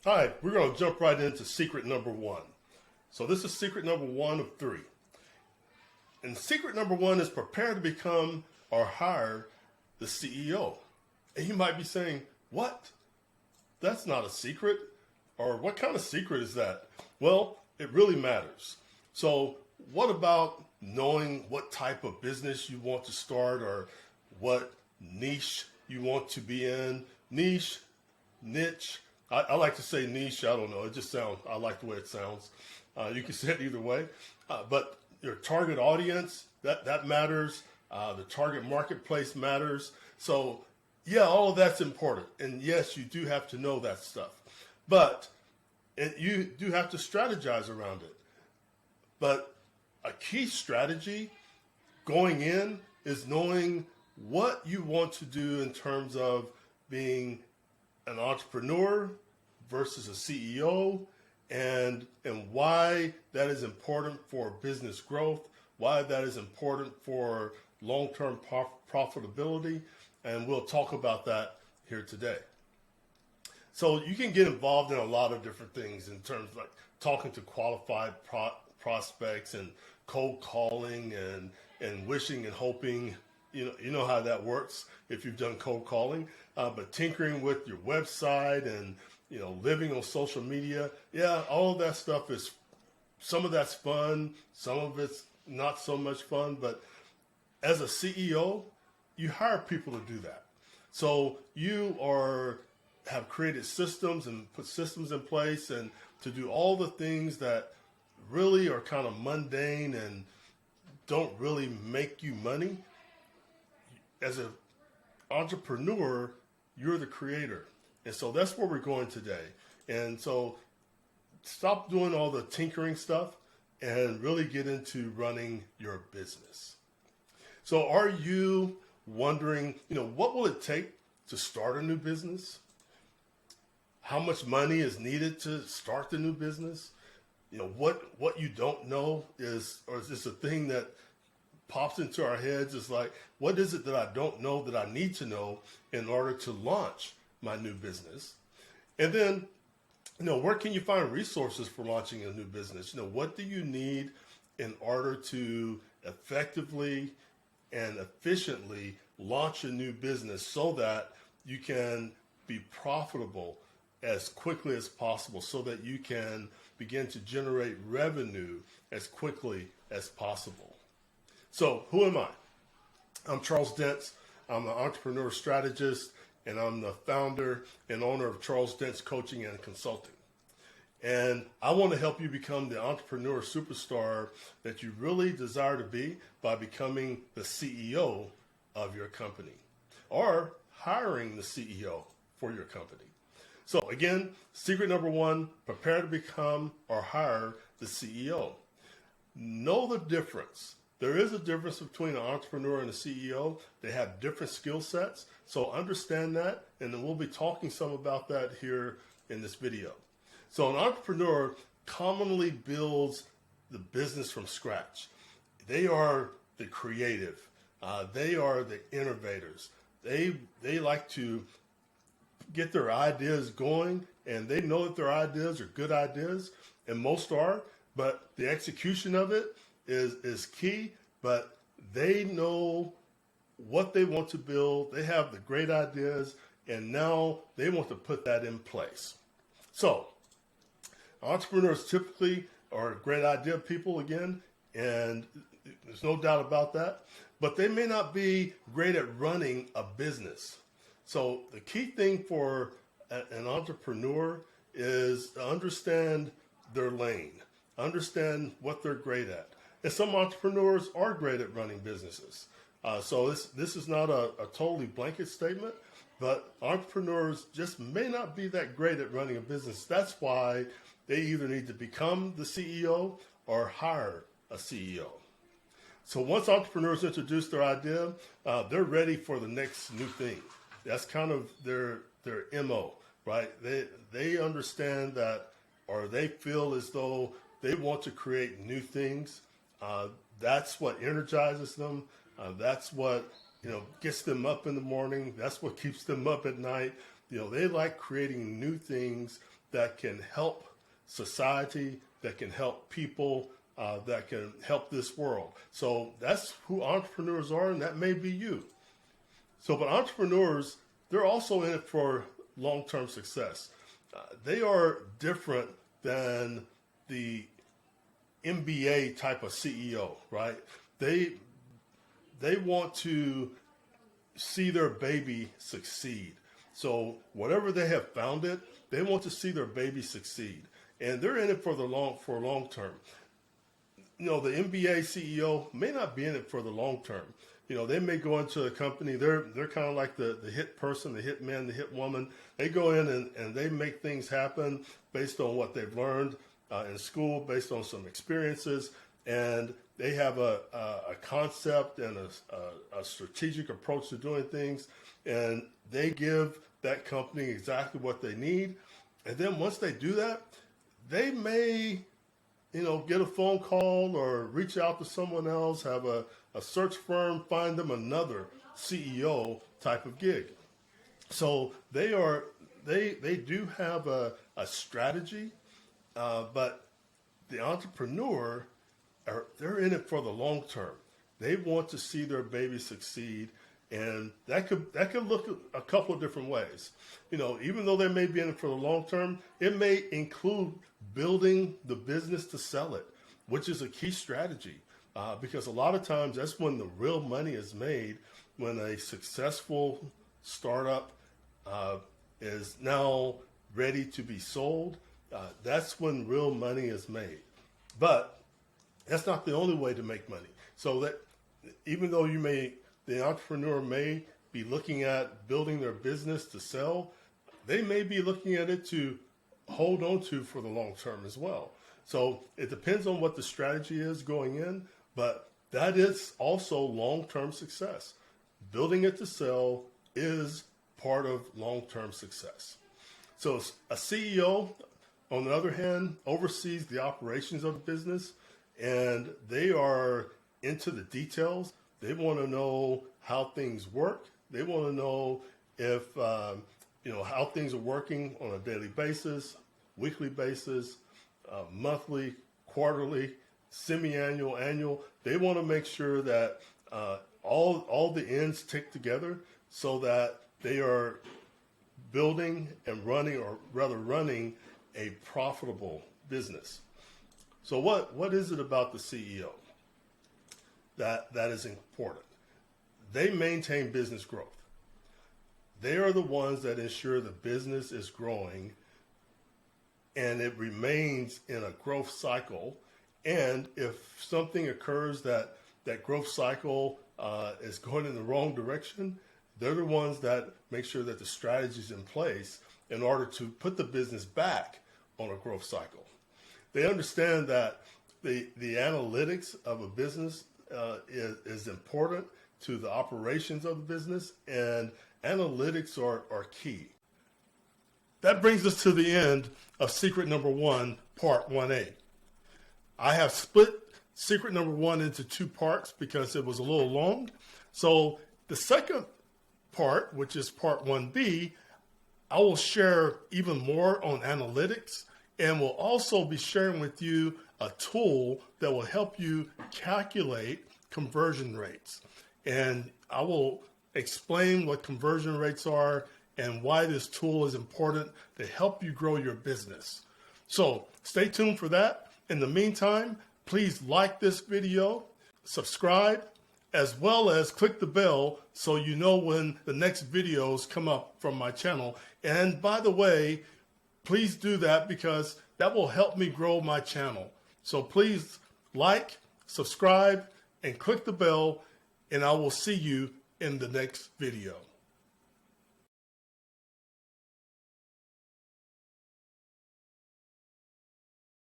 All right, we're going to jump right into secret number one. So this is secret number one of three. And secret number one is prepare to become or hire the CEO. And you might be saying, what? That's not a secret. Or what kind of secret is that? Well, it really matters. So what about knowing what type of business you want to start or what niche you want to be in? Niche, niche. I like to say niche. I don't know. It just sounds, I like the way it sounds. You can say it either way. But your target audience, that matters. The target marketplace matters. So yeah, all of that's important. And yes, you do have to know that stuff. But you do have to strategize around it. But a key strategy going in is knowing what you want to do in terms of being an entrepreneur versus a CEO, and why that is important for business growth, why that is important for long-term profitability, and we'll talk about that here today. So you can get involved in a lot of different things in terms of like talking to qualified prospects and cold calling and wishing and hoping. You know how that works if you've done cold calling, but tinkering with your website and living on social media. Yeah, all of that stuff is, some of that's fun, some of it's not so much fun, but as a CEO, you hire people to do that. So you have created systems and put systems in place and to do all the things that really are kind of mundane and don't really make you money. As an entrepreneur, you're the creator. And so that's where we're going today. And so stop doing all the tinkering stuff and really get into running your business. So are you wondering, what will it take to start a new business? How much money is needed to start the new business? What you don't know is this a thing that pops into our heads is like, what is it that I don't know that I need to know in order to launch my new business? And then, where can you find resources for launching a new business? What do you need in order to effectively and efficiently launch a new business so that you can be profitable as quickly as possible, so that you can begin to generate revenue as quickly as possible? So who am I? I'm Charles Dentz. I'm an entrepreneur strategist, and I'm the founder and owner of Charles Dentz Coaching and Consulting. And I want to help you become the entrepreneur superstar that you really desire to be by becoming the CEO of your company or hiring the CEO for your company. So again, secret number one, prepare to become or hire the CEO. Know the difference. There is a difference between an entrepreneur and a CEO. They have different skill sets. So understand that, and then we'll be talking some about that here in this video. So an entrepreneur commonly builds the business from scratch. They are the creative. They are the innovators. They like to get their ideas going, and they know that their ideas are good ideas, and most are, but the execution of it is key. But they know what they want to build. They have the great ideas, and now they want to put that in place. So entrepreneurs typically are great idea people again, and there's no doubt about that, but they may not be great at running a business. So the key thing for an entrepreneur is to understand their lane, understand what they're great at. And some entrepreneurs are great at running businesses. So this is not a totally blanket statement, but entrepreneurs just may not be that great at running a business. That's why they either need to become the CEO or hire a CEO. So once entrepreneurs introduce their idea, they're ready for the next new thing. That's kind of their MO, right? They understand that, or they feel as though they want to create new things. That's what energizes them. That's what gets them up in the morning. That's what keeps them up at night. They like creating new things that can help society, that can help people, that can help this world. So that's who entrepreneurs are, and that may be you. So, but entrepreneurs, they're also in it for long-term success. They are different than the MBA type of CEO, right? They want to see their baby succeed. So whatever they have founded, they want to see their baby succeed, and they're in it for long term. You know, the MBA CEO may not be in it for the long term. You know, they may go into a company. They're kind of like the hit person, the hit man, the hit woman. They go in and they make things happen based on what they've learned in school, based on some experiences, and they have a concept and a strategic approach to doing things, and they give that company exactly what they need. And then once they do that, they may, you know, get a phone call or reach out to someone else, have a search firm find them another CEO type of gig. So they do have a strategy, but the entrepreneur, they're in it for the long term. They want to see their baby succeed, and that could look a couple of different ways. You know, even though they may be in it for the long term, it may include building the business to sell it, which is a key strategy, because a lot of times that's when the real money is made, when a successful startup is now ready to be sold. That's when real money is made. But that's not the only way to make money. So that even though the entrepreneur may be looking at building their business to sell, they may be looking at it to hold on to for the long term as well. So it depends on what the strategy is going in, but that is also long-term success. Building it to sell is part of long-term success. So a CEO, on the other hand, oversees the operations of the business, and they are into the details. They want to know how things work. They want to know if, how things are working on a daily basis, weekly basis, monthly, quarterly, semi-annual, annual. They want to make sure that all the ends tick together so that they are building and running, or rather running, a profitable business. So what is it about the CEO that is important? They maintain business growth. They are the ones that ensure the business is growing and it remains in a growth cycle. And if something occurs that growth cycle is going in the wrong direction, they're the ones that make sure that the strategy is in place in order to put the business back on a growth cycle. They understand that the analytics of a business is important to the operations of the business, and analytics are key. That brings us to the end of secret number 1, part 1A. I have split secret number 1 into 2 parts because it was a little long. So the second part, which is part 1B, I will share even more on analytics, and will also be sharing with you a tool that will help you calculate conversion rates. And I will explain what conversion rates are and why this tool is important to help you grow your business. So stay tuned for that. In the meantime, please like this video, subscribe, as well as click the bell so you know when the next videos come up from my channel. And by the way, please do that because that will help me grow my channel. So please like, subscribe, and click the bell, and I will see you in the next video.